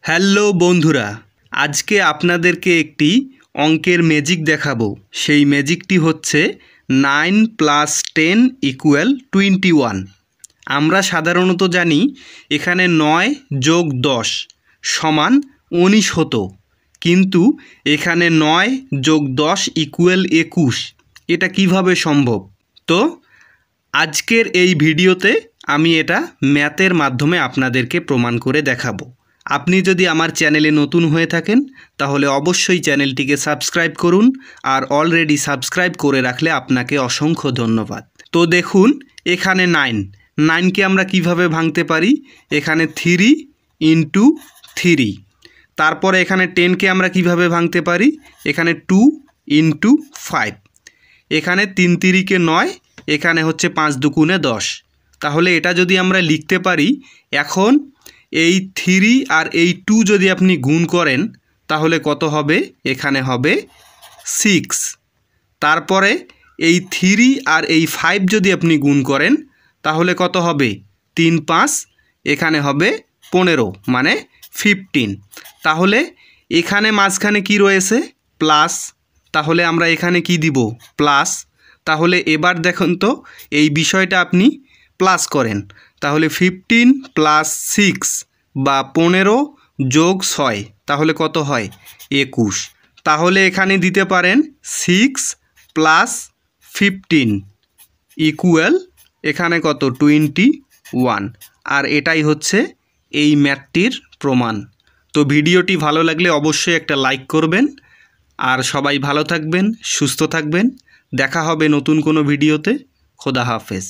Hello বন্ধুরা, আজকে আপনাদেরকে একটি অঙ্কের ম্যাজিক দেখাবো। সেই ম্যাজিকটি হচ্ছে 9 + 10 = 21। আমরা সাধারণত জানি এখানে 9 + 10 = 19 হতো, কিন্তু এখানে 9 + 10 = 21। এটা কিভাবে সম্ভব? তো আজকের এই ভিডিওতে আমি এটা ম্যাথের মাধ্যমে আপনাদেরকে প্রমাণ করে দেখাবো। আপনি যদি আমার চ্যানেলে নতুন হয়ে থাকেন তাহলে অবশ্যই চ্যানেলটিকে সাবস্ক্রাইব করুন, আর অলরেডি সাবস্ক্রাইব করে রাখলে আপনাকে অসংখ্য ধন্যবাদ। তো দেখুন, এখানে 9কে আমরা কিভাবে ভাঙতে পারি। এখানে 3 × 3। তারপরে এখানে 10কে আমরা কিভাবে ভাঙতে পারি। এখানে 2 × 5। এখানে 3 × 3 = 9। এখানে হচ্ছে 5 × 2 = 10। তাহলে এটা যদি আমরা লিখতে পারি, এখন এই 3 আর এই 2 যদি আপনি গুণ করেন তাহলে কত হবে? এখানে হবে 6। তারপরে এই 3 আর এই 5 যদি আপনি গুণ করেন তাহলে কত হবে? 3 × 5, এখানে হবে 15, মানে 15। তাহলে এখানে মাঝখানে কি রয়েছে? প্লাস। তাহলে আমরা এখানে কি দিব? প্লাস। তাহলে এবার দেখুন তো, এই বিষয়টা আপনি প্লাস করেন, তাহলে 15 + 6 বা 15 + 6, তাহলে কত হয়? 21। তাহলে এখানে দিতে পারেন 6 + 15 = এখানে কত? 21। আর এটাই হচ্ছে এই ম্যাথটির প্রমাণ। তো ভিডিওটি ভালো লাগলে অবশ্যই একটা লাইক করবেন, আর সবাই ভালো থাকবেন, সুস্থ থাকবেন। দেখা হবে নতুন কোনো ভিডিওতে। খোদা হাফেজ।